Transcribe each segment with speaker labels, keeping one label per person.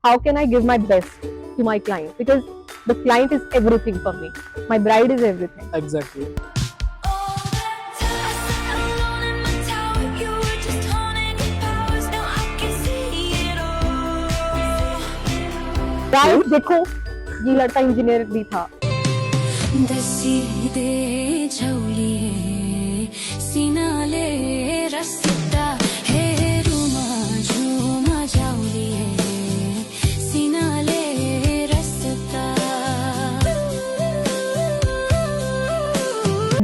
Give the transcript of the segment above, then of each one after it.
Speaker 1: how can I give my best to my client? Because the client is everything for me. My bride is everything.
Speaker 2: Exactly.
Speaker 1: Guys, देखो ये लड़का engineer भी था.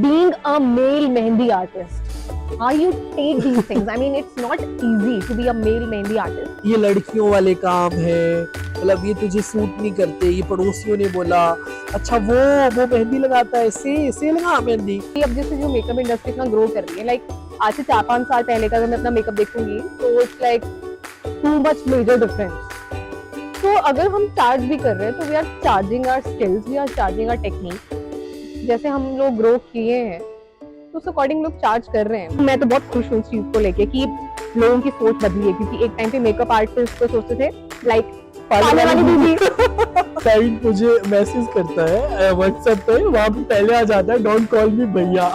Speaker 1: Being a male mehndi artist, how you take these things? I mean, it's not easy to be a male mehndi artist.
Speaker 2: ये लड़कियों वाले काम है, मतलब ये तुझे सूट नहीं करते, ये पड़ोसियों ने बोला, अच्छा वो मेहंदी लगाता है, से लगा मेहंदी.
Speaker 1: अब जैसे जो मेकअप इंडस्ट्री इतना ग्रो कर रही है, लाइक आज से 4-5 साल पहले का अगर मैं अपना मेकअप देखूंगी तो it's like too much major difference. तो अगर हम चार्ज भी कर रहे हैं तो we are charging our skills, we are charging our technique. जैसे हम लोग ग्रो किए हैं तो उस अकॉर्डिंग लोग चार्ज कर रहे हैं. मैं तो बहुत खुश हूँ इस चीज को लेके कि लोगों की सोच बदली है, क्योंकि एक टाइम पे मेकअप आर्टिस्ट को सोचते थे लाइक पाले वाली दीदी.
Speaker 2: क्लाइंट मुझे मैसेज करता है व्हाट्सएप पे, वहाँ पे पहले आ जाता है डोंट कॉल मी भैया.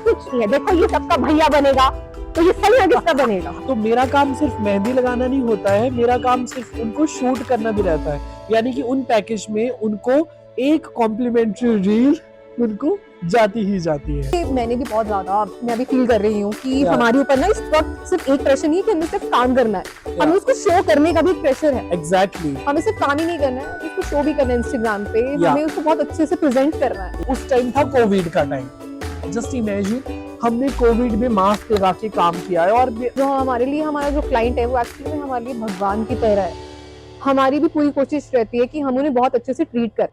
Speaker 1: कुछ नहीं है, देखो ये सबका भैया बनेगा तो ये सही है किसका बनेगा.
Speaker 2: तो मेरा काम सिर्फ मेहंदी लगाना नहीं होता है, मेरा काम सिर्फ उनको शूट करना भी रहता है. यानी कि उन पैकेज में उनको एक कॉम्प्लीमेंट्री रील उनको जाती ही जाती है.
Speaker 1: मैंने भी बहुत ज्यादा मैं भी फील कर रही हूँ कि हमारे ऊपर ना इस वक्त सिर्फ एक प्रेशर नहीं है कि हमें सिर्फ काम करना है, हमें उसको शो करने का भी एक प्रेशर है.
Speaker 2: एग्जैक्टली.
Speaker 1: हमें सिर्फ काम ही नहीं करना है, उसको शो भी करना है इंस्टाग्राम पे, हमें उसको बहुत अच्छे से प्रेजेंट करना है.
Speaker 2: उस टाइम था कोविड का टाइम. जस्ट इमेजिन हमने कोविड में मास्क लगा के काम किया है, और
Speaker 1: जो हमारे लिए हमारा जो क्लाइंट है वो एक्चुअली में हमारे लिए भगवान की तरह है. हमारी भी पूरी कोशिश रहती है कि हम उन्हें बहुत अच्छे से ट्रीट कर.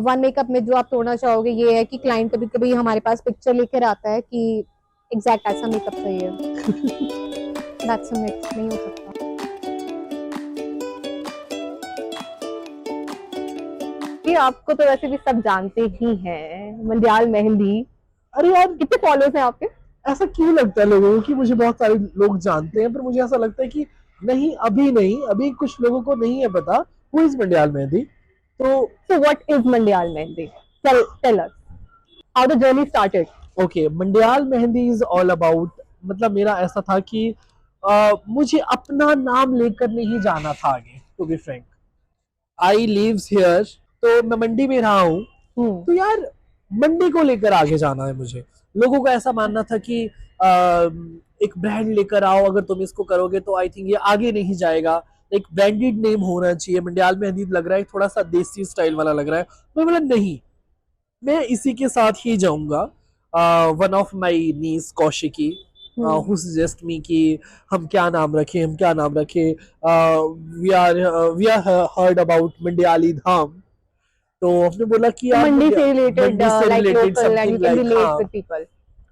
Speaker 1: वन मेकअप में जो आप तोड़ना चाहोगे ये है कि क्लाइंट कभी कभी हमारे पास पिक्चर लेकर आता है कि एग्जैक्ट ऐसा मेकअप चाहिए. दैट्स अ मिथ, नहीं हो सकता. ये आपको तो वैसे भी सब जानते ही हैं, मंडियाल मेहंदी.
Speaker 2: अरे यार
Speaker 1: कितने फॉलोअर्स हैं आपके?
Speaker 2: ऐसा क्यों लगता है लोगों को कि मुझे बहुत सारे लोग जानते हैं, पर मुझे ऐसा लगता है कि नहीं, अभी कुछ लोगों को नहीं है पता who is Mandiyal Mehndi.
Speaker 1: So what is Mandiyal Mehndi? Tell us how the journey started.
Speaker 2: Okay, Mandiyal Mehndi is all about, मतलब मेरा ऐसा था कि मुझे अपना नाम लेकर नहीं जाना था आगे. To be frank, I lives here, तो मैं मंडी में रहा हूँ, तो यार मंडी को लेकर आगे जाना है मुझे. लोगों को ऐसा मानना था कि एक ब्रांड लेकर आओ, अगर तुम इसको करोगे तो आई थिंक ये आगे नहीं जाएगा. एक ब्रांडेड नेम होना चाहिए. मंडियाल मेहंदी लग रहा है थोड़ा सा देसी स्टाइल वाला लग रहा है. मैं बोला नहीं, मैं इसी के साथ ही जाऊंगा. One of my niece Kaushiki who suggest me कि हम क्या नाम रखें. we are heard about Mandiali धाम, तो हमने बोला कि
Speaker 1: मंडी से related like local and
Speaker 2: something
Speaker 1: you can
Speaker 2: like,
Speaker 1: relate with people.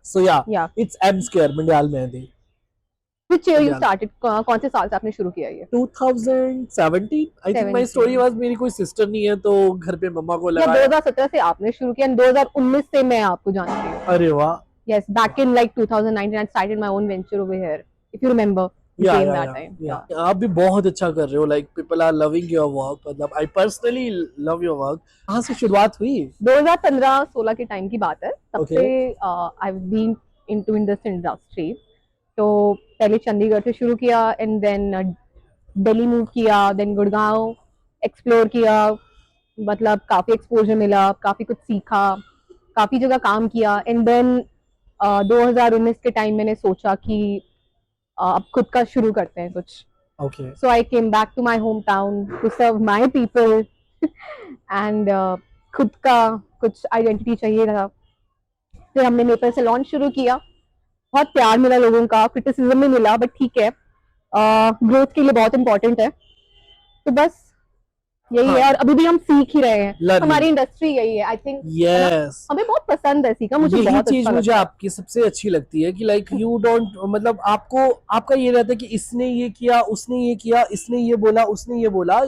Speaker 2: So yeah, it's M Square Mandiyal Mehndi.
Speaker 1: Which year you started? कौन से साल से आपने शुरू किया ये?
Speaker 2: 2017 I think my story was, मेरी कोई सिस्टर नहीं है तो घर पे मम्मा को लगाया.
Speaker 1: 2017 से आपने शुरू किया, 2019 से मैं आपको जानती हूँ.
Speaker 2: अरे वाह.
Speaker 1: Yes, back in like 2019 I started my own venture over here. If you remember.
Speaker 2: आप भी बहुत अच्छा कर रहे हो. like people are loving your work. मतलब I personally love your work. कहाँ से शुरुआत हुई?
Speaker 1: 2015-16 के टाइम की बात है. तब से I've been into this industry. तो पहले चंडीगढ़ से शुरू किया एंड देन दिल्ली मूव किया, देन गुड़गांव एक्सप्लोर किया. मतलब काफी एक्सपोजर मिला, काफी कुछ सीखा, काफी जगह काम किया. एंड देन 2019 के टाइम मैंने सोचा कि अब खुद का शुरू करते हैं कुछ. So I came back to my home town to serve my people and खुद का कुछ आइडेंटिटी चाहिए था. फिर हमने मेपल से लॉन्च शुरू किया. बहुत प्यार मिला लोगों का, क्रिटिसिज्म भी मिला, बट ठीक है, ग्रोथ के लिए बहुत इंपॉर्टेंट है. तो बस यही है, और अभी भी हम सीख ही रहे हैं. हमारी इंडस्ट्री यही है. आई थिंक
Speaker 2: यस,
Speaker 1: हमें बहुत पसंद है सीखना. मुझे बहुत
Speaker 2: चीज मुझे आपकी सबसे अच्छी लगती है कि लाइक यू डोंट, मतलब आपका ये रहता है कि इसने ये किया, उसने ये किया, इसने ये बोला, उसने ये बोला,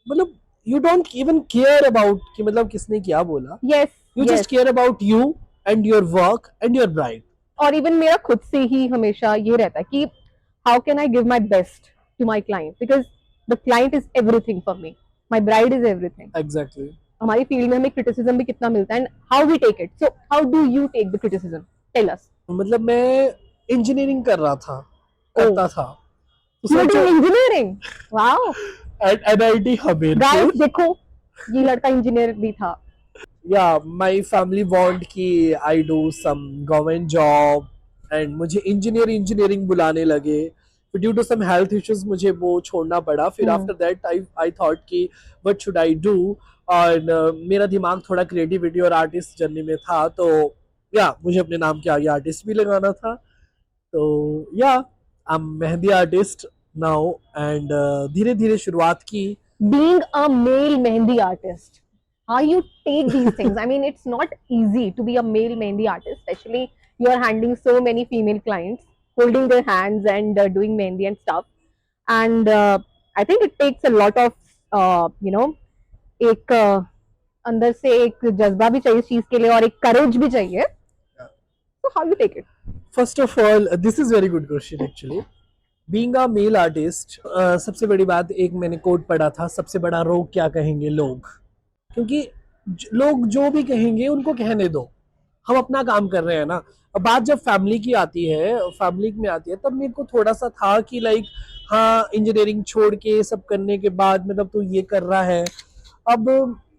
Speaker 2: मतलब you don't even care about कि मतलब किसने क्या बोला.
Speaker 1: Yes,
Speaker 2: you just care about you and your work and your bride.
Speaker 1: और इवन मेरा खुद से ही हमेशा ये रहता है कि how can I give my best to my client because the client is everything for me. My bride is everything.
Speaker 2: Exactly
Speaker 1: हमारी फील्ड में हमें क्रिटिसिज्म भी कितना मिलता है, and how we take it. So how do you take the criticism? Tell us.
Speaker 2: मतलब मैं engineering कर रहा था, करता था, तो
Speaker 1: यू आर
Speaker 2: सोचो
Speaker 1: doing engineering. Wow
Speaker 2: NIT Hamirpur.
Speaker 1: Guys देखो, ये लड़का इंजीनियर भी था.
Speaker 2: Yeah, my family want कि I do some government job and मुझे इंजीनियरिंग बुलाने लगे. But due to some health issues मुझे वो छोड़ना पड़ा. फिर after that I thought कि what should I do, और मेरा दिमाग थोड़ा क्रिएटिविटी और आर्टिस्ट जर्नी में था, तो या मुझे अपने नाम के आगे आर्टिस्ट भी लगाना था. तो या I am mehndi artist now and धीरे धीरे शुरुआत की.
Speaker 1: Being a male mehndi artist, how you take these things? I mean, it's not easy to be a male mehndi artist, especially you are handling so many female clients, holding their hands and doing mehndi and stuff. And I think it takes a lot of, you know, एक अंदर से एक जज्बा भी चाहिए इस चीज के लिए और एक करेज भी चाहिए. So how you take it?
Speaker 2: First of all, this is very good question actually. Being a male artist, सबसे बड़ी बात, एक मैंने कोट पढ़ा था, सबसे बड़ा रोग क्या कहेंगे लोग. क्योंकि लोग जो भी कहेंगे उनको कहने दो, हम अपना काम कर रहे हैं ना. अब बात जब फैमिली की आती है, फैमिली में आती है, तब मेरे को थोड़ा सा था कि लाइक हाँ, इंजीनियरिंग छोड़ के सब करने के बाद मतलब तू ये कर रहा है. अब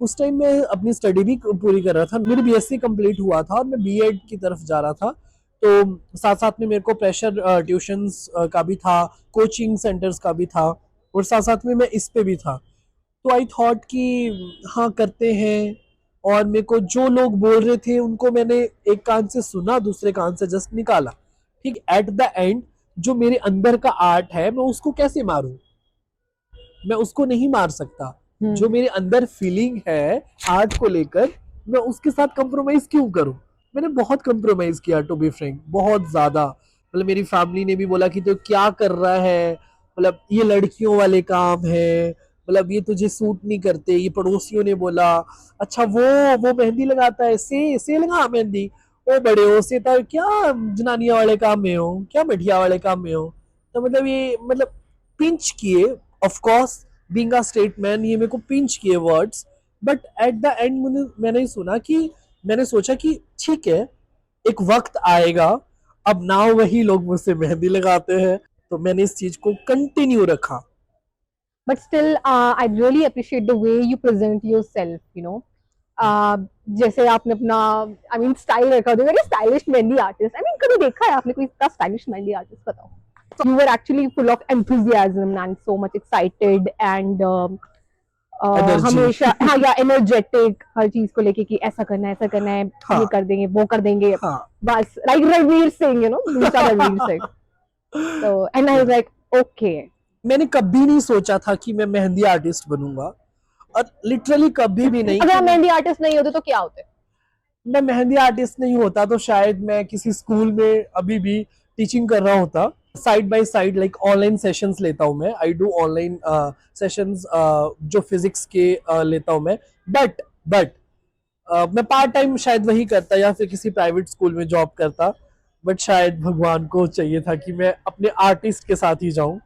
Speaker 2: उस टाइम मैं अपनी स्टडी भी पूरी कर रहा था, मेरी बीएससी कंप्लीट हुआ था और मैं बीएड की तरफ जा रहा था. तो साथ साथ में मेरे को प्रेशर ट्यूशंस का भी था, कोचिंग सेंटर्स का भी था, और साथ साथ में मैं इस पे भी था. तो आई थॉट कि हाँ करते हैं. और मेरे को जो लोग बोल रहे थे उनको मैंने एक कान से सुना, दूसरे कान से जस्ट निकाला. ठीक, एट द एंड जो मेरे अंदर का आर्ट है मैं उसको कैसे मारूं? मैं उसको नहीं मार सकता. जो मेरे अंदर फीलिंग है आर्ट को लेकर, मैं उसके साथ कंप्रोमाइज क्यों करूं? मैंने बहुत कंप्रोमाइज किया, टू बी फ्रैंक, बहुत ज्यादा. मतलब मेरी फैमिली ने भी बोला कि तो क्या कर रहा है, मतलब ये लड़कियों वाले काम है, मतलब ये तुझे सूट नहीं करते. ये पड़ोसियों ने बोला अच्छा वो मेहंदी लगाता है, से लगा मेहंदी, ओ बड़े हो से तो क्या जनानिया वाले काम में हो, क्या मठिया वाले काम में हो. तो मतलब ये मतलब पिंच किए, of course being a straight man, ये मेरे को पिंच किए words. But at the end मैंने सुना कि मैंने सोचा कि ठीक है, एक वक्त आएगा, अब ना वही लोग मुझसे मेहंदी लगाते हैं. तो मैंने इस चीज को कंटिन्यू रखा.
Speaker 1: But still, I really appreciate the way you present yourself, you know. जैसे आपने अपना, I mean, स्टाइल रखा, हो very stylish mehndi artist. I mean, कभी देखा है आपने कोई इतना स्टाइलिश मेहंदी आर्टिस्ट? बताओ. You were actually full of enthusiasm and so much excited and हमेशा हाँ या एनर्जेटिक हर चीज को लेके कि ऐसा करना है, ऐसा करना है,
Speaker 2: हाँ.
Speaker 1: ये कर देंगे, वो कर देंगे.
Speaker 2: हाँ.
Speaker 1: बस like Ranveer Singh, you know, दूसरा रणवीर सिंह. तो and I was like okay.
Speaker 2: मैंने कभी नहीं सोचा था कि मैं मेहंदी आर्टिस्ट बनूंगा, और लिटरली कभी भी नहीं.
Speaker 1: अगर आप मेहंदी आर्टिस्ट नहीं होते तो क्या होते?
Speaker 2: मैं मेहंदी आर्टिस्ट नहीं होता तो शायद मैं किसी स्कूल में अभी भी टीचिंग कर रहा होता, side by side. Like online sessions लेता हूँ मैं, आई डू ऑनलाइन सेशंस जो फिजिक्स के लेता हूँ मैं. बट मैं पार्ट टाइम शायद वही करता, या फिर किसी प्राइवेट स्कूल में जॉब करता. बट शायद भगवान को चाहिए था कि मैं अपने आर्टिस्ट के साथ ही जाऊं.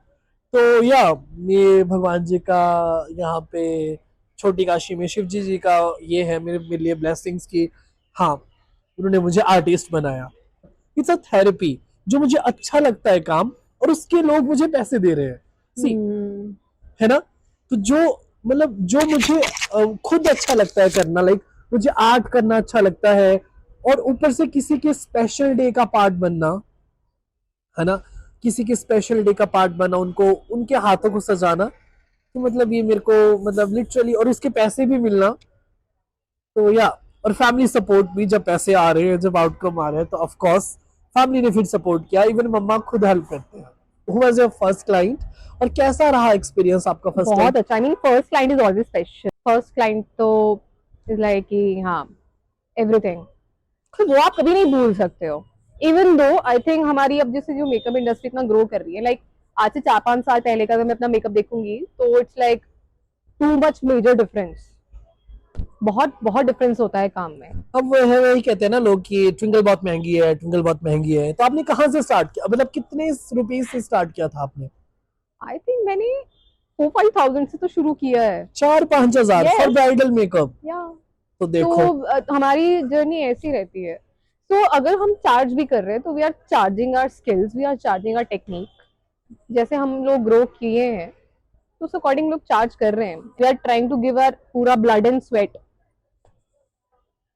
Speaker 2: तो या ये भगवान जी का यहाँ पे छोटी काशी में शिव जी का ये है मेरे लिए ब्लेसिंग्स की. हाँ, उन्होंने मुझे आर्टिस्ट बनाया. इट्स अ थेरेपी, जो मुझे अच्छा लगता है काम, और उसके लोग मुझे पैसे दे रहे हैं. सी है ना. तो जो मतलब जो मुझे खुद अच्छा लगता है करना, लाइक मुझे आर्ट करना अच्छा लगता है, और ऊपर से किसी के स्पेशल डे का पार्ट बनना, है ना, किसी के स्पेशल डे का पार्ट बना, उनको उनके हाथों को सजाना. तो मतलब ये मेरे को मतलब लिटरली, और उसके पैसे भी मिलना. तो या और फैमिली सपोर्ट भी, जब पैसे आ रहे हैं, जब आउटकम आ रहे हैं, तो ऑफ कोर्स फैमिली ने फिर सपोर्ट किया. इवन मम्मा खुद हेल्प करते हैं. Who was your first client, और कैसा रहा एक्सपीरियंस आपका फर्स्ट?
Speaker 1: बहुत अच्छा. I mean first client is always special. First client तो इज लाइक कि हाँ एवरीथिंग, तो वो आप कभी नहीं भूल सकते हो. इवन दो आई थिंक हमारी अब जैसे जो मेकअप इंडस्ट्री इतना ग्रो कर रही है, लाइक आज से 4-5 साल पहले का अगर मैं अपना मेकअप देखूंगी तो it's like too much major difference. बहुत बहुत डिफरेंस होता है काम में.
Speaker 2: अब वो है, वही कहते हैं ना लोग कि ट्विंकल बहुत महंगी है, ट्विंकल बहुत महंगी है. तो आपने कहाँ से स्टार्ट किया, मतलब कितने रुपीस से स्टार्ट किया था आपने?
Speaker 1: आई थिंक मैंने 4-5 thousand से तो शुरू किया है।
Speaker 2: 4-5 हजार
Speaker 1: Yes.
Speaker 2: For bridal makeup?
Speaker 1: या
Speaker 2: तो
Speaker 1: तो
Speaker 2: देखो,
Speaker 1: हमारी जर्नी ऐसी रहती है। तो अगर हम चार्ज भी कर रहे हैं तो we are charging our skills, we are charging our technique. जैसे हम लोग ग्रो किए हैं तो उस अकॉर्डिंग लोग चार्ज कर रहे हैं। We are trying to give our पूरा blood and sweat,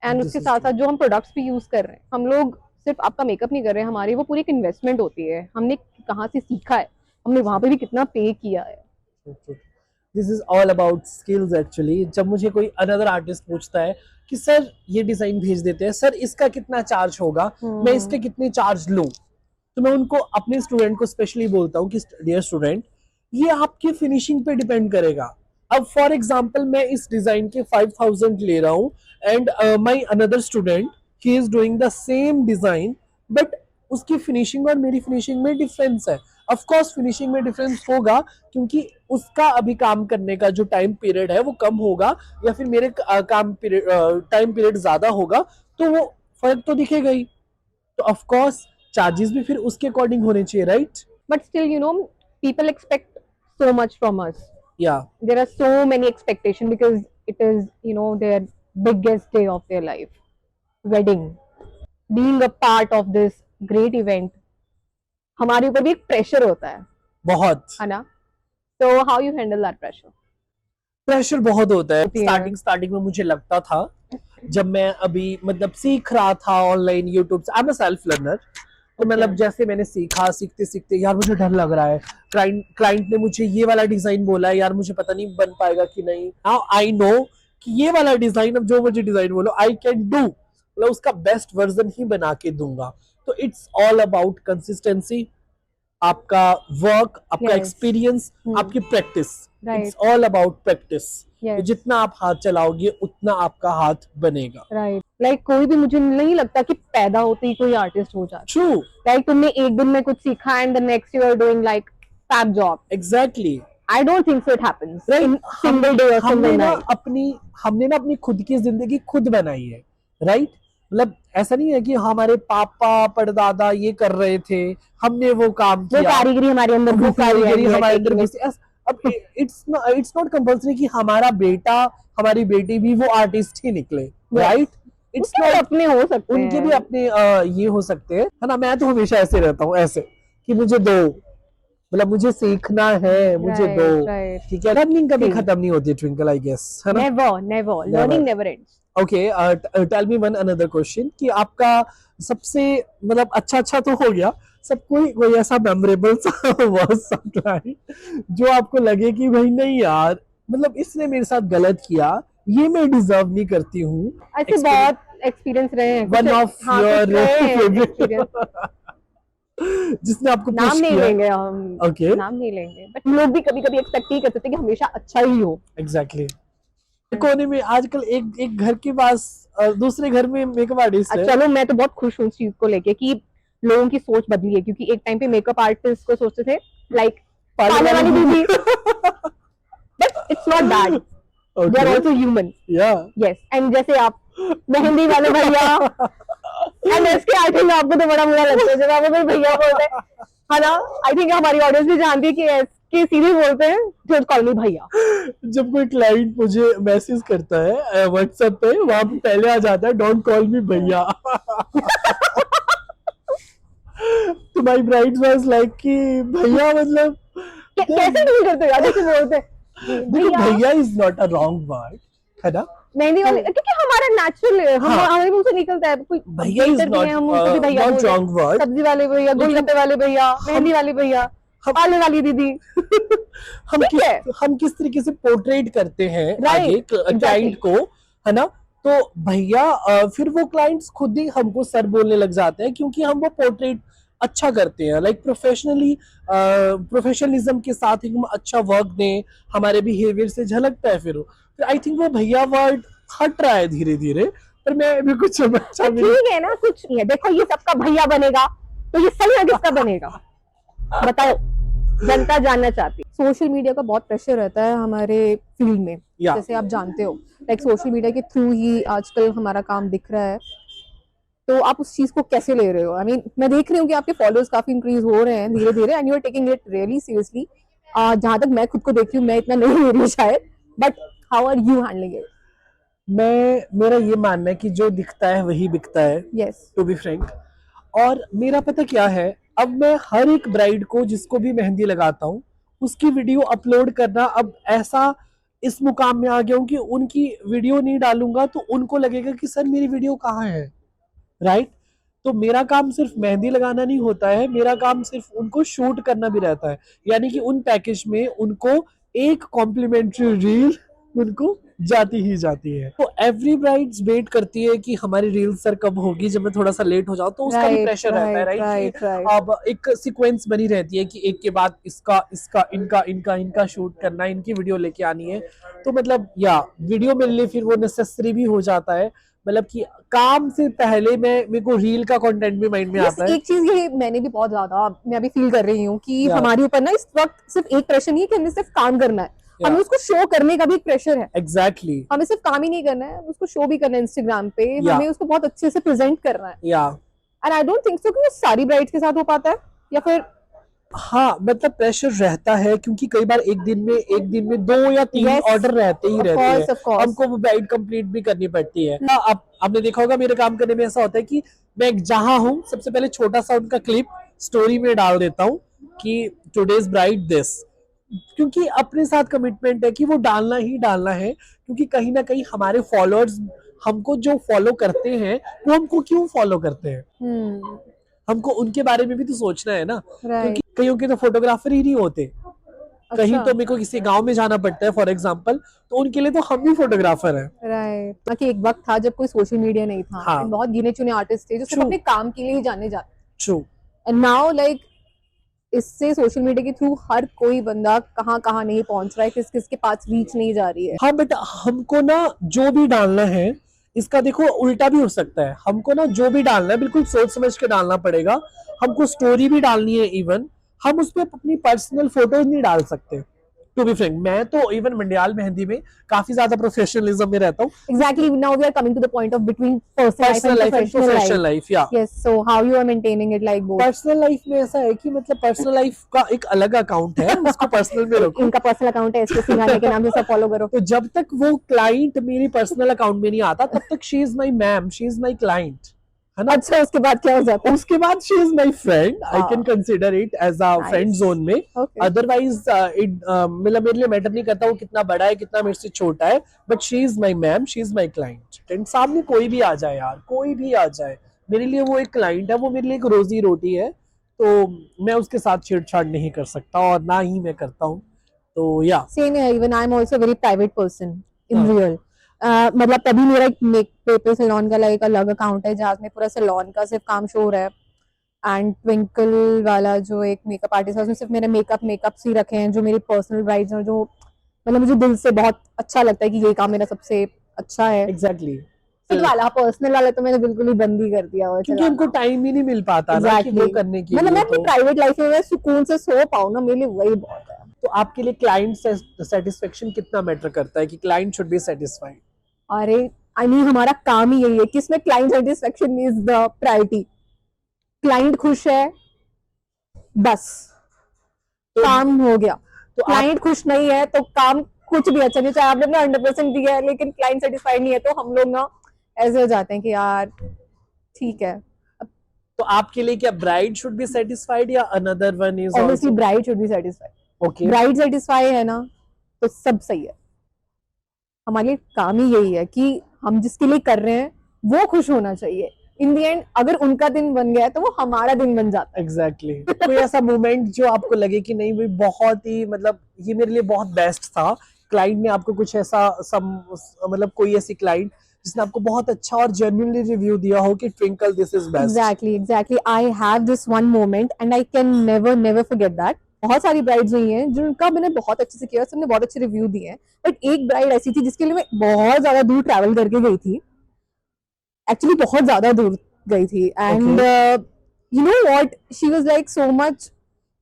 Speaker 1: and
Speaker 2: this
Speaker 1: उसके
Speaker 2: इज
Speaker 1: साथ
Speaker 2: ट्रू।
Speaker 1: साथ जो हम प्रोडक्ट्स भी यूज कर रहे हैं, हम लोग सिर्फ आपका मेकअप नहीं कर रहे हैं, हमारी वो पूरी एक इन्वेस्टमेंट होती है। हमने कहाँ से सीखा है, हमने वहां पे भी कितना पे किया है।
Speaker 2: This is all about skills actually. जब मुझे कोई अनदर आर्टिस्ट पूछता है कि सर ये डिजाइन भेज देते हैं, सर इसका कितना चार्ज होगा, मैं इसके कितने चार्ज लूं, तो मैं उनको, अपने स्टूडेंट को स्पेशली बोलता हूँ कि डियर स्टूडेंट, ये आपकी फिनिशिंग पे डिपेंड करेगा। अब फॉर एग्जांपल मैं इस डिजाइन के 5,000 ले रहा हूँ, and my another student he is doing the same design, but उसकी फिनिशिंग और मेरी फिनिशिंग में डिफरेंस है। ऑफ कोर्स फिनिशिंग में डिफरेंस होगा, क्योंकि उसका अभी काम करने का जो टाइम पीरियड है वो कम होगा, या फिर मेरे काम पीरियड टाइम पीरियड ज्यादा होगा, तो वो फर्क तो दिखेगा ही। तो ऑफ कोर्स चार्जेस भी फिर उसके अकॉर्डिंग होने चाहिए, right?
Speaker 1: But still you know people expect so much from us.
Speaker 2: या
Speaker 1: There are so many expectations because it is, you know, their biggest day of their life, wedding. Being a part of this great event, हमारे ऊपर भी एक pressure होता
Speaker 2: बहुत
Speaker 1: है ना? So how you handle that pressure?
Speaker 2: Pressure बहुत होता है।
Speaker 1: होती है।
Speaker 2: स्टार्टिंग में मुझे लगता था, जब मैं अभी मतलब सीख रहा था ऑनलाइन यूट्यूब से, I am a self learner, तो मतलब जैसे मैंने सीखा, सीखते सीखते यार मुझे डर लग रहा है, क्लाइंट ने मुझे ये वाला डिजाइन बोला है, यार मुझे पता नहीं बन पाएगा कि नहीं। नाउ आई नो कि ये वाला डिजाइन, अब जो मुझे डिजाइन बोलो आई कैन डू, मतलब उसका बेस्ट वर्जन ही बना के दूंगा। तो इट्स ऑल अबाउट कंसिस्टेंसी, आपका वर्क, आपका
Speaker 1: Yes.
Speaker 2: एक्सपीरियंस, आपकी practice.
Speaker 1: Right.
Speaker 2: It's all about practice.
Speaker 1: Yes.
Speaker 2: जितना आप हाथ चलाओगे उतना आपका हाथ बनेगा।
Speaker 1: Right. Like कोई भी, मुझे नहीं लगता कि पैदा होते ही कोई आर्टिस्ट हो जाता
Speaker 2: ट्रू,
Speaker 1: है। Like तुमने एक दिन में कुछ सीखा and the next you are doing like fab job.
Speaker 2: Exactly.
Speaker 1: I don't think so it happens
Speaker 2: Right.
Speaker 1: in single day or
Speaker 2: हमने
Speaker 1: single
Speaker 2: ना
Speaker 1: night.
Speaker 2: हमने ना अपनी खुद की जिंदगी खुद बनाई है, राइट? मतलब ऐसा नहीं है कि हमारे पापा परदादा ये कर रहे थे, हमने वो काम
Speaker 1: वो
Speaker 2: किया,
Speaker 1: कारीगरी हमारे अंदर
Speaker 2: वो
Speaker 1: घुसी हुई है,
Speaker 2: कारीगरी
Speaker 1: we are
Speaker 2: हमारे अंदर
Speaker 1: taking it.
Speaker 2: घुसी। अब इट्स नॉट कंपल्सरी कि हमारा बेटा हमारी बेटी भी वो आर्टिस्ट ही निकले, राइट? इट्स
Speaker 1: उनके भी
Speaker 2: नॉट,
Speaker 1: अपने हो सकते हैं।
Speaker 2: उनके भी अपने ये हो सकते हैं, है ना? मैं तो हमेशा ऐसे रहता हूँ, ऐसे कि मुझे दो, मतलब मुझे सीखना है, मुझे
Speaker 1: Right,
Speaker 2: दो,
Speaker 1: right.
Speaker 2: ठीक है? लर्निंग कभी
Speaker 1: ठीक।
Speaker 2: खत्म नहीं होती ट्विंकल, आई गेस, है ना?
Speaker 1: Never, never. Learning never ends.
Speaker 2: Okay, tell me one another question कि आपका सबसे, मतलब अच्छा तो हो गया सब, कोई ऐसा मेमोरेबल सा वर्ड सप्लाई जो आपको लगे कि भाई नहीं यार, मतलब इसने मेरे साथ गलत किया, ये मैं डिजर्व नहीं करती हूँ।
Speaker 1: ऐसे बहुत एक्सपीरियंस रहे हैं।
Speaker 2: वन
Speaker 1: कुछ-
Speaker 2: ऑफ
Speaker 1: हाँ, कुछ
Speaker 2: योर
Speaker 1: रहे हैं
Speaker 2: फेवरेट
Speaker 1: experience।
Speaker 2: जिसने आपको
Speaker 1: नाम
Speaker 2: push
Speaker 1: नहीं
Speaker 2: किया।
Speaker 1: लेंगे हम।
Speaker 2: Okay.
Speaker 1: नाम नहीं लेंगे, बट हम लोग भी कभी कभी एक्सपेक्ट ही करते थे कि हमेशा अच्छा ही हो।
Speaker 2: एग्जैक्टली। कोने में आजकल एक घर के पास दूसरे घर में मेकअप आर्टिस्ट है।
Speaker 1: चलो मैं तो बहुत खुश हूँ इस चीज को लेके कि लोगों की सोच बदली है, क्योंकि एक टाइम पे मेकअप आर्टिस्ट को सोचते थे लाइक पार्लर वाली दीदी, but it's not that, they are also human.
Speaker 2: Yeah
Speaker 1: yes, and जैसे आप मेहंदी वाले भैया, एंड इसके आई थिंक आपको तो बड़ा बुरा लगता है जब आपको कोई भैया बोलते हैं, है ना? आई थिंक हमारी ऑडियंस भी जानती है कि इसके सीधे बोलते हैं डोंट कॉल मी भैया।
Speaker 2: जब कोई क्लाइंट मुझे मैसेज करता है व्हाट्सएप पे, वहां पे पहले आ जाता है डोंट कॉल मी भैया। तो माय ब्राइड वाज लाइक कि भैया मतलब
Speaker 1: कैसे डील करते हो यार, जैसे बोलते हैं
Speaker 2: देखो, भैया is not a wrong word, है ना?
Speaker 1: मेहंदी वाले, क्योंकि हमारा नेचुरल है, हम
Speaker 2: हाँ।
Speaker 1: हमारे मुंह से निकलता है। कोई
Speaker 2: भैया इज
Speaker 1: waiter भी है, हम उनको भी भैया
Speaker 2: नॉट
Speaker 1: बोलते हैं।
Speaker 2: Wrong word.
Speaker 1: सब्जी वाले भैया, गोलगप्पे वाले भैया, मेहंदी वाले भैया, पार्लर वाली दीदी।
Speaker 2: हम किस तरीके से पोर्ट्रेट करते हैं
Speaker 1: Right,
Speaker 2: आगे क्लाइंट को, है ना? तो भैया फिर वो क्लाइंट्स खुद ही हमको सर बोलने लग जाते हैं, क्योंकि हम वो पोर्ट्रेट अच्छा करते हैं, लाइक प्रोफेशनलिज्म के साथ ही हम अच्छा वर्क दें, हमारे बिहेवियर से झलकता है। फिर आई थिंक वो भैया वर्ड हट रहा है धीरे धीरे, पर मैं अभी कुछ समझा नहीं।
Speaker 1: ठीक है ना, कुछ नहीं है। देखो ये सबका भैया बनेगा तो ये सही किसका बनेगा बताओ, जनता जानना चाहती है। सोशल मीडिया का बहुत प्रेशर रहता है हमारे फील्ड में,
Speaker 2: या
Speaker 1: जैसे आप जानते हो, लाइक सोशल मीडिया के थ्रू ही आजकल हमारा काम दिख रहा है। तो आप उस चीज को कैसे ले रहे हो? आई मीन मैं देख रही हूँ कि आपके फॉलोअर्स काफी इंक्रीज हो रहे हैं धीरे धीरे, and you are taking it really seriously, जहां तक मैं खुद को देखती हूँ मैं इतना नहीं हो रही शायद, but how are you handling it?
Speaker 2: मेरा ये मानना है कि जो दिखता है वही बिकता है,
Speaker 1: यस,
Speaker 2: टू बी फ्रैंक। और मेरा पता क्या है, अब मैं हर एक ब्राइड को जिसको भी मेहंदी लगाता हूँ उसकी वीडियो अपलोड करना अब ऐसा इस मुकाम में आ गया हूँ कि उनकी वीडियो नहीं डालूंगा तो उनको लगेगा कि सर मेरी वीडियो कहाँ है, राइट? तो मेरा काम सिर्फ मेहंदी लगाना नहीं होता है, मेरा काम सिर्फ उनको शूट करना भी रहता है। यानी कि उन पैकेज में उनको एक कॉम्प्लीमेंट्री रील उनको जाती ही जाती है। तो एवरी ब्राइड्स वेट करती है कि हमारी रील सर कब होगी, जब मैं थोड़ा सा लेट हो जाऊं तो उसका भी
Speaker 1: राइट
Speaker 2: प्रेशर रहता है,
Speaker 1: राइट
Speaker 2: राइट? कि
Speaker 1: राइट।
Speaker 2: अब एक सीक्वेंस बनी रहती है कि एक के बाद इसका इसका इनका इनका इनका शूट करना है, इनकी वीडियो लेके आनी है। तो मतलब या वीडियो मेरे लिए फिर वो नेसेसरी भी हो जाता है, मतलब कि काम से पहले मेरे को रील का कंटेंट भी माइंड में आता है।
Speaker 1: एक चीज ये मैंने भी बहुत ज्यादा मैं अभी फील कर रही हूँ कि
Speaker 2: Yeah.
Speaker 1: हमारे ऊपर ना इस वक्त सिर्फ एक प्रेशर नहीं है कि हमें सिर्फ काम करना है,
Speaker 2: Yeah.
Speaker 1: हमें उसको शो करने का भी एक प्रेशर है।
Speaker 2: एग्जैक्टली,
Speaker 1: हमें सिर्फ काम ही नहीं करना है, उसको शो भी करना है इंस्टाग्राम पे,
Speaker 2: Yeah.
Speaker 1: हमें उसको बहुत अच्छे से प्रेजेंट करना है।
Speaker 2: या
Speaker 1: and I don't think so कि वो सारी ब्राइड्स के साथ हो पाता है, या फिर
Speaker 2: हाँ, मतलब प्रेशर रहता है क्योंकि कई बार एक दिन में 2 या 3
Speaker 1: Yes.
Speaker 2: ऑर्डर रहते ही
Speaker 1: Of
Speaker 2: रहते
Speaker 1: course,
Speaker 2: हैं,
Speaker 1: of course.
Speaker 2: हमको वो ब्राइड कंप्लीट भी करनी पड़ती है। हाँ, आपने देखा होगा मेरे काम करने में ऐसा होता है कि मैं जहां हूँ सबसे पहले छोटा सा उनका क्लिप स्टोरी में डाल देता हूँ कि टुडेज ब्राइड दिस, क्योंकि अपने साथ कमिटमेंट है कि वो डालना ही डालना है, क्योंकि कहीं ना कहीं हमारे फॉलोअर्स हमको जो फॉलो करते हैं वो हमको क्यों फॉलो करते हैं, हमको उनके बारे में भी तो सोचना है ना। क्योंकि कईयों के तो फोटोग्राफर ही नहीं होते, कहीं तो मेरे को किसी गांव में जाना पड़ता है फॉर एग्जांपल, तो उनके लिए तो हम ही फोटोग्राफर हैं।
Speaker 1: राइट। बाकी एक वक्त था जब कोई सोशल मीडिया नहीं था,
Speaker 2: हाँ।
Speaker 1: and बहुत गिने चुने आर्टिस्ट थे जो सिर्फ
Speaker 2: True.
Speaker 1: अपने काम के लिए ही जाने जाते।
Speaker 2: ट्रू।
Speaker 1: एंड नाउ लाइक इससे सोशल मीडिया के थ्रू हर कोई बंदा कहाँ कहाँ नहीं पहुंच रहा है, किस किस के पास रीच नहीं जा रही है।
Speaker 2: हाँ, बट हमको ना जो भी डालना है, इसका देखो उल्टा भी हो सकता है, हमको ना जो भी डालना है बिल्कुल सोच समझ के डालना पड़ेगा। हमको स्टोरी भी डालनी है, इवन हम उसमें अपनी पर्सनल फोटोज नहीं डाल सकते। टू बी फ्रैंक, मैं तो इवन मंडियाल मेहंदी में काफी ज्यादा प्रोफेशनलिज्म में रहता हूँ।
Speaker 1: Exactly. Now we are coming to the point of between personal life
Speaker 2: personal
Speaker 1: and
Speaker 2: life and
Speaker 1: professional
Speaker 2: professional
Speaker 1: life.
Speaker 2: Life, या
Speaker 1: Yes. So how you are maintaining it like both?
Speaker 2: Personal life में ऐसा है कि मतलब personal life का एक अलग account है, उसको पर्सनल में रखो।
Speaker 1: इनका पर्सनल अकाउंट है, एसके सिंघानिया के नाम से सब फॉलो करो।
Speaker 2: तो जब तक वो क्लाइंट मेरी पर्सनल अकाउंट में नहीं आता तब तक she is my ma'am, she is my client, है ना।
Speaker 1: अच्छा, उसके बाद क्या हो जाता है?
Speaker 2: उसके बाद she is my friend, I can consider it as a
Speaker 1: Nice.
Speaker 2: Friend zone में।
Speaker 1: Okay.
Speaker 2: अदरवाइज मतलब मेरे लिए मैटर नहीं करता वो कितना बड़ा है कितना मेरे से छोटा है, but she is my ma'am, she is my client. And सामने कोई भी आ जाए यार, कोई भी आ जाए, मेरे लिए वो एक क्लाइंट है, वो मेरे लिए एक रोजी रोटी है, तो मैं उसके साथ छेड़छाड़ नहीं कर सकता और ना ही मैं करता हूँ। तो या
Speaker 1: सेम है, even I am also very private person in
Speaker 2: हाँ।
Speaker 1: रियल। मतलब तभी मेरा एक मेक पेपर सैलून का लाइक अलग अकाउंट है जहाँ में पूरा सैलून का सिर्फ काम शो हो रहा है। एंड ट्विंकल वाला जो एक मेकअप आर्टिस्ट है उसमें सिर्फ मेरे मेकअप ही रखे हैं जो मेरी पर्सनल ब्राइड्स हैं, जो मतलब मुझे दिल से बहुत अच्छा लगता है कि ये काम मेरा सबसे अच्छा है।
Speaker 2: एग्जैक्टली,
Speaker 1: खुद वाला पर्सनल वाला तो मैंने बिल्कुल ही बंद ही कर दिया हुआ है
Speaker 2: क्योंकि हमको टाइम ही नहीं मिल पाता ना कि वो
Speaker 1: Exactly.
Speaker 2: करने के
Speaker 1: मतलब
Speaker 2: लिए।
Speaker 1: मैं अपनी
Speaker 2: तो
Speaker 1: प्राइवेट लाइफ में मैं सुकून से सो पाऊँ ना, मेरे लिए वही बहुत है।
Speaker 2: तो आपके लिए क्लाइंट सेटिस्फेक्शन कितना मैटर करता है कि क्लाइंट शुड बी सेटिस्फाइड?
Speaker 1: अरे आई मीन हमारा काम ही यही है कि इसमें client satisfaction is the priority. Client खुश है बस
Speaker 2: तो
Speaker 1: काम हो गया।
Speaker 2: तो
Speaker 1: क्लाइंट खुश नहीं है तो काम कुछ भी अच्छा नहीं, चाहे आपने अपना 100% दिया है लेकिन क्लाइंट सेटिस्फाइड नहीं है तो हम लोग ना ऐसे हो जाते हैं कि यार ठीक है।
Speaker 2: तो आपके लिए क्या ब्राइड शुड बी सेटिस्फाइड या another one is
Speaker 1: obviously
Speaker 2: also?
Speaker 1: Bride should be satisfied.
Speaker 2: Okay,
Speaker 1: bride satisfy है ना तो सब सही है। हमारे लिए काम ही यही है कि हम जिसके लिए कर रहे हैं वो खुश होना चाहिए। इन दी एंड अगर उनका दिन बन गया है तो वो हमारा दिन बन जाता है।
Speaker 2: एग्जैक्टली। कोई ऐसा मोमेंट जो आपको लगे कि नहीं भाई बहुत ही मतलब ये मेरे लिए बहुत बेस्ट था, क्लाइंट ने आपको कुछ ऐसा मतलब कोई ऐसी क्लाइंट जिसने आपको बहुत अच्छा और जेन्युइनली रिव्यू दिया हो कि twinkle this is best?
Speaker 1: Exactly I have this one moment and I can never forget that. बहुत सारी ब्राइड्स हुई हैं जिनका मैंने बहुत अच्छे से किया, सबने बहुत अच्छे रिव्यू दिए हैं, बट एक ब्राइड ऐसी थी जिसके लिए मैं बहुत ज्यादा दूर ट्रैवल करके गई थी, एक्चुअली बहुत ज्यादा दूर गई थी। And you know what, she was like so much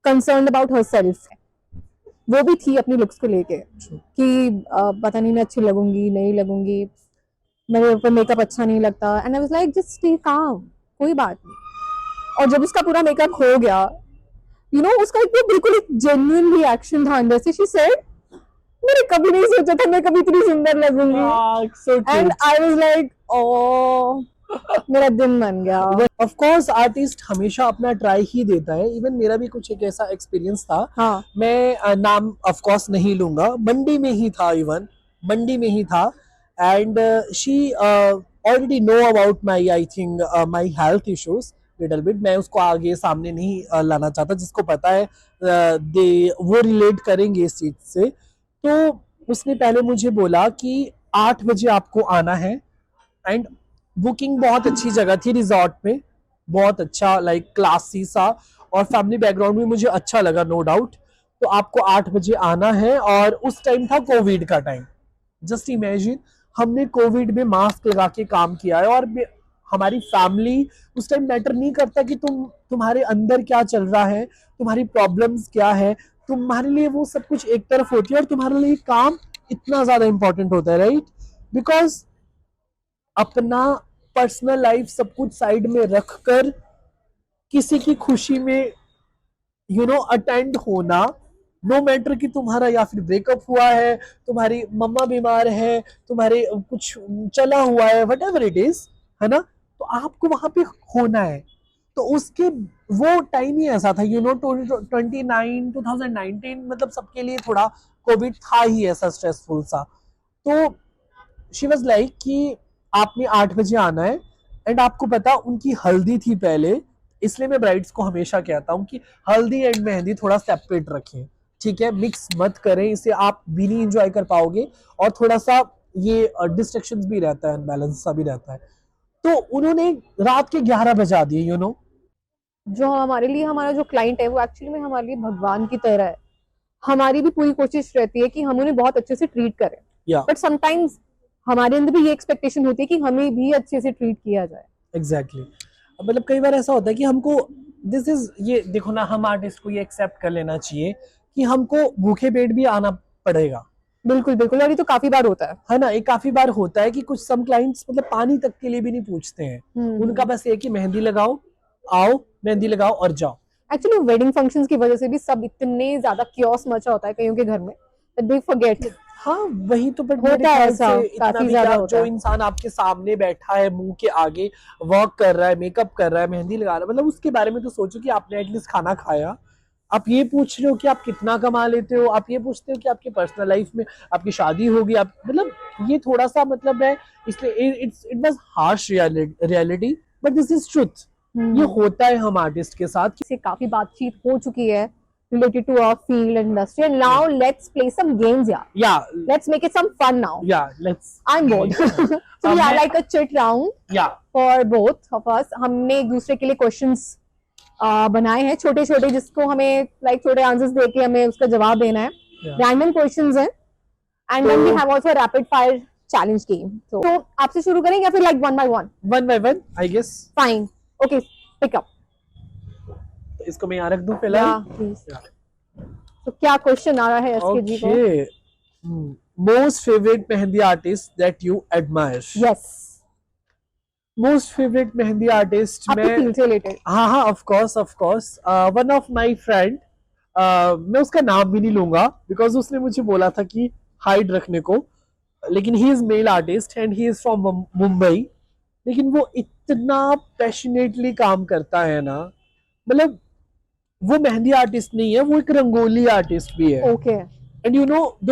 Speaker 1: concerned about herself. वो भी थी अपनी लुक्स को लेके कि पता नहीं मैं अच्छी लगूंगी नहीं लगूंगी, मेरे ऊपर मेकअप अच्छा नहीं लगता। And I was like just stay calm, कोई बात नहीं। और जब उसका पूरा मेकअप हो गया यू नो उसका एक बिल्कुल एक जेन्युइन रिएक्शन था अंदर से. शी सेड मैंने कभी नहीं सोचा था मैं कभी इतनी सुंदर लगूंगी.
Speaker 2: so
Speaker 1: and
Speaker 2: cute.
Speaker 1: I was like oh मेरा दिन बन गया.
Speaker 2: ऑफ कोर्स आर्टिस्ट हमेशा अपना ट्राई ही देता है. इवन मेरा भी कुछ एक ऐसा एक्सपीरियंस था.
Speaker 1: हाँ.
Speaker 2: मैं नाम ऑफ कोर्स नहीं लूंगा. मंडी में ही था, इवन मंडी में ही था. And she already know about my, I think my health issues little bit. मैं उसको आगे सामने नहीं लाना चाहता. जिसको पता है दे वो रिलेट करेंगे इस चीज से. तो उसने पहले मुझे बोला कि 8 बजे आपको आना है. एंड बुकिंग बहुत अच्छी जगह थी, रिजॉर्ट में, बहुत अच्छा लाइक क्लासी सा, और फैमिली बैकग्राउंड भी मुझे अच्छा लगा, नो डाउट. तो आपको 8 बजे आना है. और उस टाइम था कोविड का टाइम. जस्ट इमेजिन, हमने कोविड में मास्क लगा के काम किया है. और हमारी फैमिली उस टाइम मैटर नहीं करता कि तुम्हारे अंदर क्या चल रहा है, तुम्हारी प्रॉब्लम्स क्या है. तुम्हारे लिए वो सब कुछ एक तरफ होती है और तुम्हारे लिए काम इतना ज्यादा इंपॉर्टेंट होता है, राइट? बिकॉज अपना पर्सनल लाइफ सब कुछ साइड में रखकर किसी की खुशी में अटेंड होना, नो मैटर कि तुम्हारा या फिर ब्रेकअप हुआ है, तुम्हारी मम्मा बीमार है, तुम्हारे कुछ चला हुआ है, वट एवर इट इज, है ना, तो आपको वहां पे होना है. तो उसके वो टाइम ही ऐसा था, 2019 मतलब सबके लिए थोड़ा कोविड था ही ऐसा स्ट्रेसफुल सा. तो शी वाज लाइक कि आपने 8 बजे आना है. एंड आपको पता उनकी हल्दी थी पहले, इसलिए मैं ब्राइड्स को हमेशा कहता हूँ कि हल्दी एंड मेहंदी थोड़ा सेपरेट रखें, ठीक है? मिक्स मत करें, इसे आप भी नहीं एंजॉय कर पाओगे. और थोड़ा सा ये डिस्ट्रैक्शंस भी रहता है, बैलेंस सा भी रहता है. तो उन्होंने रात के 11 बजा दिए.
Speaker 1: जो हमारे लिए हमारा जो क्लाइंट है वो एक्चुअली में हमारे लिए भगवान की तरह है. हमारी भी पूरी कोशिश रहती है कि हम उन्हें बहुत अच्छे से ट्रीट करें. बट समटाइम्स हमारे अंदर भी ये एक्सपेक्टेशन होती है कि हमें भी अच्छे से ट्रीट किया जाए.
Speaker 2: एग्जैक्टली. मतलब कई बार ऐसा होता है कि हमको दिस इज, ये देखो ना, हम आर्टिस्ट को ये एक्सेप्ट कर लेना चाहिए कि हमको भूखे पेट भी आना पड़ेगा.
Speaker 1: बिल्कुल बिल्कुल. और ये तो काफी बार होता
Speaker 2: है ना, ये काफी बार होता है कि कुछ सम क्लाइंट्स मतलब पानी तक के लिए भी नहीं पूछते हैं. उनका बस ये कि मेहंदी लगाओ, आओ मेहंदी लगाओ और जाओ.
Speaker 1: एक्चुअली वेडिंग फंक्शंस की वजह से भी सब इतने ज्यादा क्योस मचा होता है कईयों के घर में that they forget.
Speaker 2: हाँ वही तो. बट
Speaker 1: होता है ऐसा, काफी ज्यादा होता
Speaker 2: जो
Speaker 1: है.
Speaker 2: इंसान आपके सामने बैठा है, मुंह के आगे वर्क कर रहा है, मेकअप कर रहा है, मेहंदी लगा रहा है, मतलब उसके बारे में तो सोचो कि आपने एटलीस्ट खाना खाया. आप ये पूछ रहे हो कि आप कितना कमा लेते हो, आप ये पूछते हो कि आपकी पर्सनल लाइफ में आपकी शादी होगी, आप मतलब ये थोड़ा सा मतलब है. इसलिए it was harsh reality, but this is truth. ये होता है हम आर्टिस्ट के साथ.
Speaker 1: से काफी बातचीत हो चुकी है related to our field and industry, and now let's play some games.
Speaker 2: Yeah,
Speaker 1: Let's make it some fun now.
Speaker 2: let's.
Speaker 1: I'm bored. So we are like a chit round.
Speaker 2: Yeah.
Speaker 1: For both of us. हमने एक दूसरे के लिए questions बनाए हैं छोटे छोटे, जिसको हमें लाइक छोटे आंसर्स देके हमें उसका जवाब देना है. रैंडम क्वेश्चंस हैं. And then we have also rapid fire challenge game. तो आपसे शुरू करें या फिर like one by one I guess. Fine. Okay, pick up.
Speaker 2: इसको मैं यहाँ रख दूं फिलहाल.
Speaker 1: तो क्या क्वेश्चन आ रहा है एसके जी को?
Speaker 2: Most favourite mehndi artist that you admire.
Speaker 1: Yes.
Speaker 2: Most favourite mehndi artist
Speaker 1: आपके फील्ड से रिलेटेड?
Speaker 2: हाँ of course one of my friend. मैं उसका नाम भी नहीं लूंगा बिकॉज उसने मुझे बोला था कि हाइड रखने को. लेकिन he is male artist and he is from Mumbai. लेकिन वो इतना पैशनेटली काम करता है ना, मतलब वो मेहंदी आर्टिस्ट नहीं है, वो एक रंगोली आर्टिस्ट भी है.
Speaker 1: ओके.
Speaker 2: एंड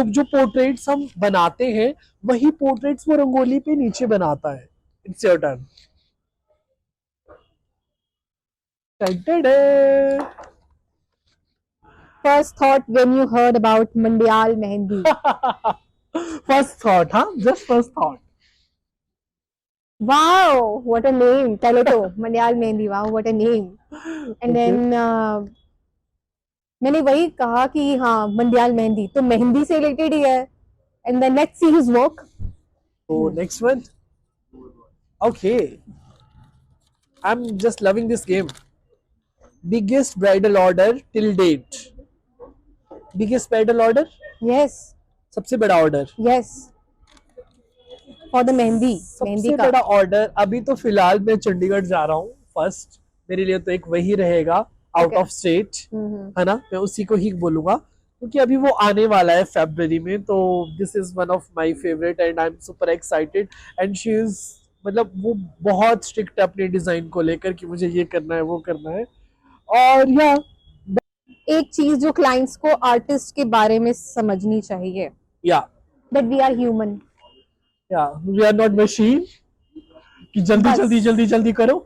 Speaker 2: जो पोर्ट्रेट्स हम बनाते हैं वही पोर्ट्रेट्स वो रंगोली पे नीचे बनाता है. It's your turn.
Speaker 1: First thought when you heard about Mandyal Mehendi?
Speaker 2: First thought, huh? Just first thought.
Speaker 1: Wow, what a name. पहले तो Mandyal Mehendi, wow, what a name. And then मैंने वही कहा कि हाँ मंडियाल मेहंदी तो मेहंदी से रिलेटेड ही है. And then let's see his work.
Speaker 2: So next one. Okay. I'm just loving this game. Biggest bridal order till date. Biggest bridal order?
Speaker 1: Yes.
Speaker 2: सबसे बड़ा order?
Speaker 1: Yes. For the mehndi.
Speaker 2: सबसे बड़ा ऑर्डर अभी तो फिलहाल मैं चंडीगढ़ जा रहा हूँ फर्स्ट. मेरे लिए तो एक वही रहेगा. Out
Speaker 1: Okay.
Speaker 2: ऑफ स्टेट,
Speaker 1: हम्म।
Speaker 2: है ना, मैं उसी को ही बोलूंगा क्योंकि अभी वो आने वाला है फरवरी में। तो this is one of my favourite and I am super excited. And she is, मतलब वो बहुत स्ट्रिक्ट है अपने डिजाइन को लेकर कि मुझे ये करना है वो करना है। और या
Speaker 1: एक चीज जो क्लाइंट्स को आर्टिस्ट के बारे में समझनी चाहिए,
Speaker 2: yeah
Speaker 1: that we are human.
Speaker 2: Yeah we are not machine कि जल्दी
Speaker 1: बस।
Speaker 2: जल्दी जल्दी जल्दी करो।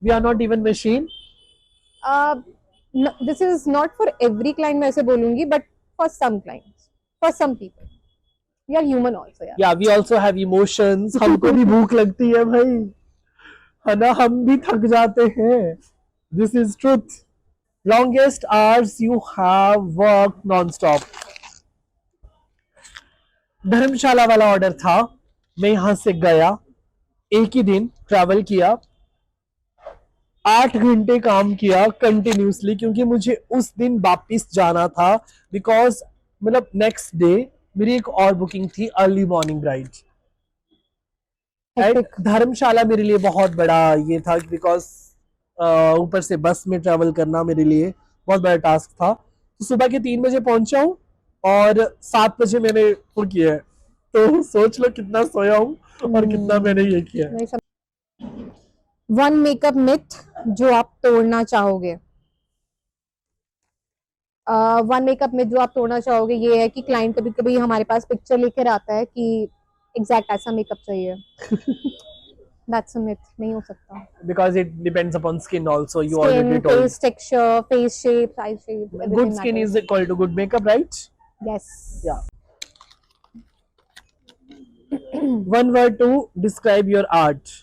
Speaker 2: We are not even machine.
Speaker 1: This is not for every client, मैं ऐसे बोलूंगी, but for some clients, for some people we are human also यार।
Speaker 2: Yeah we also have emotions, हमको भी भूख लगती है भाई, है ना, हम भी थक जाते हैं। This is truth. Longest hours you have work non stop. Dharamshala वाला ऑर्डर था, मैं यहां से गया, एक ही दिन ट्रैवल किया, 8 घंटे काम किया कंटिन्यूसली क्योंकि मुझे उस दिन वापिस जाना था। बिकॉज मतलब नेक्स्ट डे मेरी एक और बुकिंग थी, अर्ली मॉर्निंग राइड। एंड धर्मशाला मेरे लिए बहुत बड़ा ये था बिकॉज ऊपर से बस में ट्रैवल करना मेरे लिए बहुत बड़ा टास्क था। तो सुबह के 3 बजे पहुंचा हूँ और 7 बजे मैंने वो किया है। तो सोच लो कितना सोया हूँ और कितना मैंने ये किया है।
Speaker 1: वन मेकअप मिथ जो आप तोड़ना चाहोगे। वन मेकअप मिथ जो आप तोड़ना चाहोगे ये है कि क्लाइंट कभी कभी हमारे पास पिक्चर लेकर आता है कि एग्जैक्ट ऐसा मेकअप चाहिए। दैट्स अ मिथ, नहीं हो सकता।
Speaker 2: Because it depends upon skin also. You
Speaker 1: Skin,
Speaker 2: already told.
Speaker 1: face texture, face shape, eye shape,
Speaker 2: Good
Speaker 1: everything
Speaker 2: skin
Speaker 1: matters.
Speaker 2: is equal to good makeup, right?
Speaker 1: Yes.
Speaker 2: Yeah. One word to describe your art.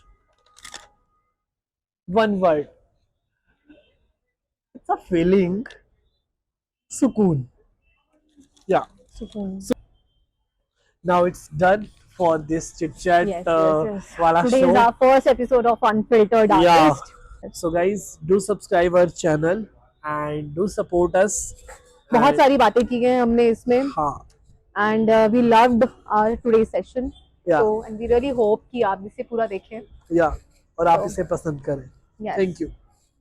Speaker 2: One word. It's a feeling. Sukoon. Yeah.
Speaker 1: Sukoon.
Speaker 2: Now it's done for this chit chat
Speaker 1: Yes, yes.
Speaker 2: wala
Speaker 1: Today
Speaker 2: show.
Speaker 1: is our first episode of Unfiltered
Speaker 2: Yeah.
Speaker 1: Artist.
Speaker 2: So guys, do subscribe our channel and do support us.
Speaker 1: बहुत
Speaker 2: And-
Speaker 1: सारी बातें की हैं हमने इसमें,
Speaker 2: हाँ.
Speaker 1: and we loved our today's session.
Speaker 2: Yeah.
Speaker 1: So and we really hope कि आप इसे पूरा देखें.
Speaker 2: Yeah. और आप
Speaker 1: So-
Speaker 2: इसे पसंद करें.
Speaker 1: Yes.
Speaker 2: Thank you.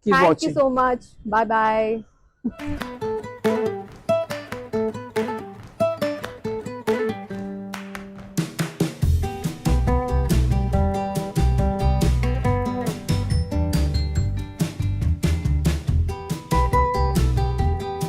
Speaker 2: Keep
Speaker 1: Thank
Speaker 2: watching.
Speaker 1: you so much. Bye bye.